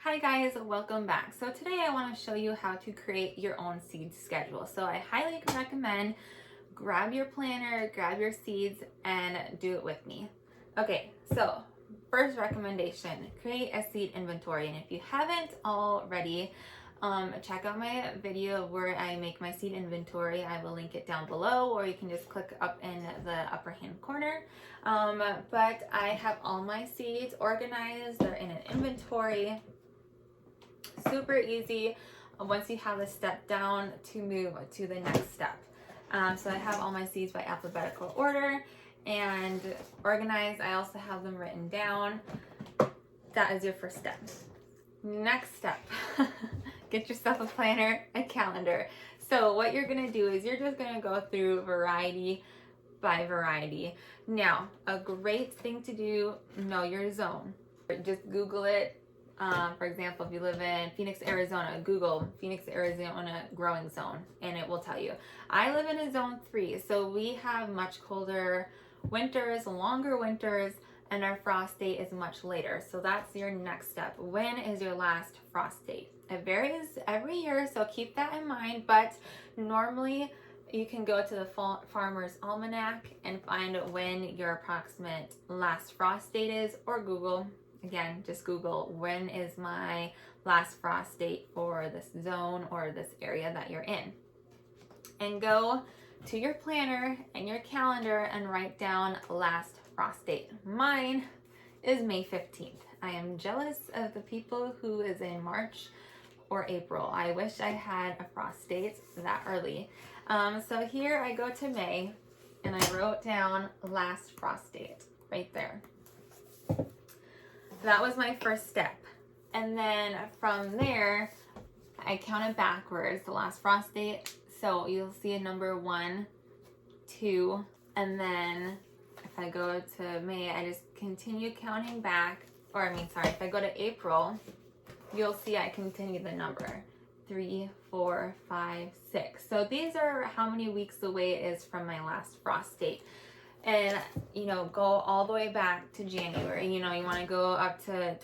Hi guys, welcome back. So today I want to show you how to create your own seed schedule. So I highly recommend grab your planner, grab your seeds, and do it with me. Okay, so first recommendation, create a seed inventory. And if you haven't already, check out my video where I make my seed inventory. I will link it down below, or you can just click up in the upper hand corner. But I have all my seeds organized. They're in an inventory. Super easy once you have the step down to move to the next step. So I have all my seeds by alphabetical order and organized. I also have them written down. That is your first step. Next step, get yourself a planner, a calendar. So what you're gonna do is you're just gonna go through variety by variety. Now, a great thing to do, know your zone. Just Google it. For example, if you live in Phoenix, Arizona, Google Phoenix, Arizona growing zone, and it will tell you. I live in a zone 3, so we have much colder winters, longer winters, and our frost date is much later. So that's your next step. When is your last frost date? It varies every year, so keep that in mind, but normally you can go to the Farmer's Almanac and find when your approximate last frost date is, or Google. Again, just Google when is my last frost date for this zone or this area that you're in. And go to your planner and your calendar and write down last frost date. Mine is May 15th. I am jealous of the people who is in March or April. I wish I had a frost date that early. So here I go to May and I wrote down last frost date right there. That was my first step. And then from there, I counted backwards, the last frost date. So you'll see a number 1, 2, and then if I go to May, I just continue counting back, if I go to April, you'll see I continue the number 3, 4, 5, 6. So these are how many weeks away it is from my last frost date. And, go all the way back to January. You want to go up to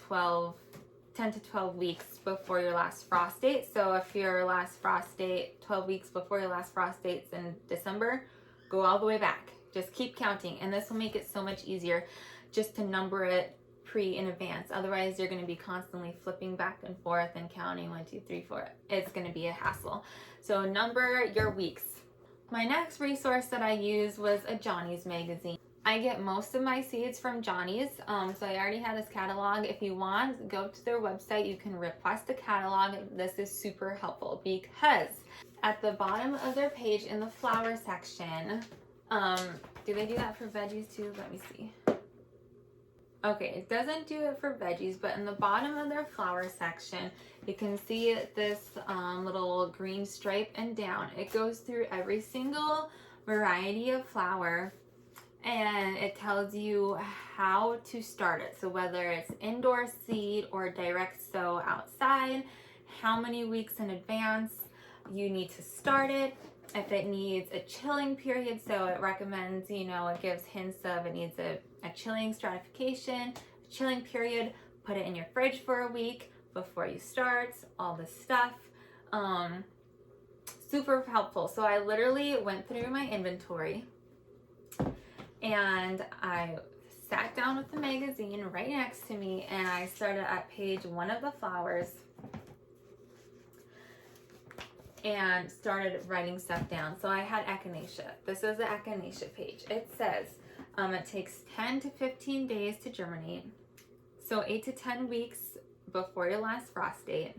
10 to 12 weeks before your last frost date. So if your last frost date, 12 weeks before your last frost date's in December, go all the way back. Just keep counting. And this will make it so much easier just to number it in advance. Otherwise, you're going to be constantly flipping back and forth and counting 1, 2, 3, 4. It's going to be a hassle. So number your weeks. My next resource that I used was a Johnny's magazine. I get most of my seeds from Johnny's, so I already have this catalog. If you want, go to their website. You can request a catalog. This is super helpful because at the bottom of their page in the flower section, do they do that for veggies too? Let me see. Okay, it doesn't do it for veggies, but in the bottom of their flower section, you can see this little green stripe and down. It goes through every single variety of flower, and it tells you how to start it. So whether it's indoor seed or direct sow outside, how many weeks in advance you need to start it, if it needs a chilling period. So it recommends, it gives hints of it needs a chilling stratification, chilling period, put it in your fridge for a week before you start, all this stuff. Super helpful. So I literally went through my inventory and I sat down with the magazine right next to me and I started at page 1 of the flowers and started writing stuff down. So I had echinacea. This is the echinacea page. It says it takes 10 to 15 days to germinate. So 8 to 10 weeks before your last frost date.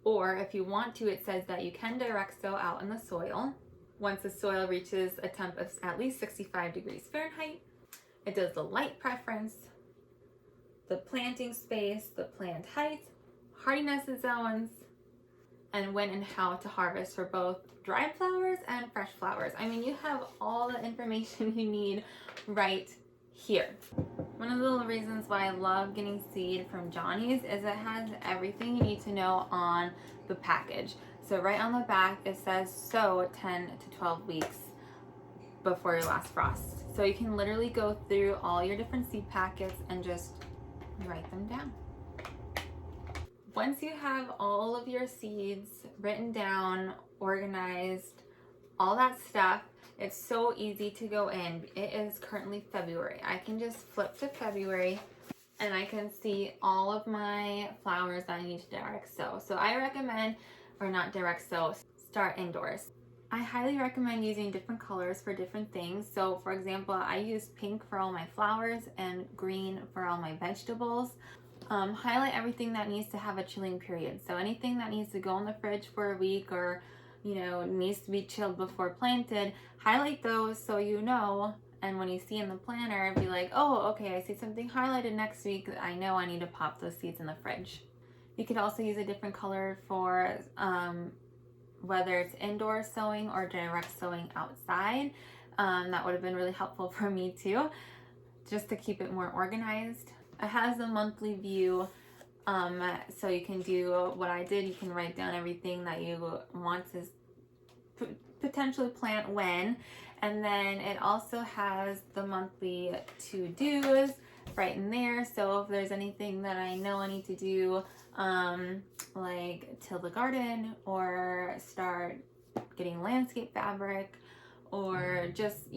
Or if you want to, it says that you can direct sow out in the soil once the soil reaches a temp of at least 65 degrees Fahrenheit. It does the light preference, the planting space, the plant height, hardiness zones, and when and how to harvest for both dried flowers and fresh flowers. I mean, you have all the information you need right here. One of the reasons why I love getting seed from Johnny's is it has everything you need to know on the package. So right on the back, it says sow 10 to 12 weeks before your last frost. So you can literally go through all your different seed packets and just write them down. Once you have all of your seeds written down, organized, all that stuff, it's so easy to go in. It is currently February. I can just flip to February and I can see all of my flowers that I need to direct sow. So I recommend, or not direct sow, start indoors. I highly recommend using different colors for different things. So for example, I use pink for all my flowers and green for all my vegetables. Highlight everything that needs to have a chilling period. So anything that needs to go in the fridge for a week or needs to be chilled before planted, highlight those so you know, and when you see in the planner, be like, oh, okay, I see something highlighted next week. I know I need to pop those seeds in the fridge. You could also use a different color for whether it's indoor sowing or direct sowing outside. That would have been really helpful for me too, just to keep it more organized. It has a monthly view. So you can do what I did. You can write down everything that you want to potentially plant when, and then it also has the monthly to-dos right in there. So if there's anything that I know I need to do, like till the garden or start getting landscape fabric, or just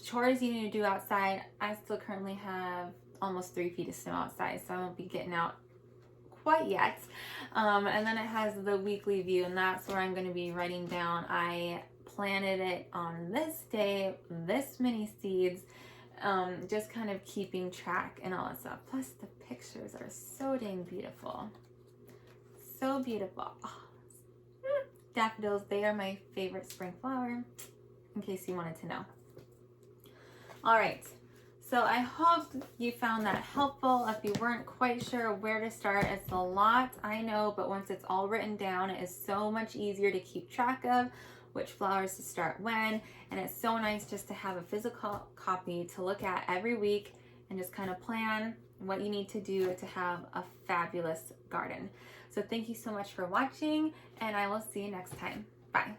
chores you need to do outside. I still currently have almost 3 feet of snow outside, so I won't be getting out quite yet. And then it has the weekly view, and that's where I'm going to be writing down, I planted it on this day, this many seeds, just kind of keeping track and all that stuff. Plus the pictures are so dang beautiful. So beautiful. Oh. Daffodils, they are my favorite spring flower, in case you wanted to know. All right. So I hope you found that helpful. If you weren't quite sure where to start, it's a lot, I know, but once it's all written down, it is so much easier to keep track of which flowers to start when, and it's so nice just to have a physical copy to look at every week and just kind of plan what you need to do to have a fabulous garden. So thank you so much for watching, and I will see you next time. Bye.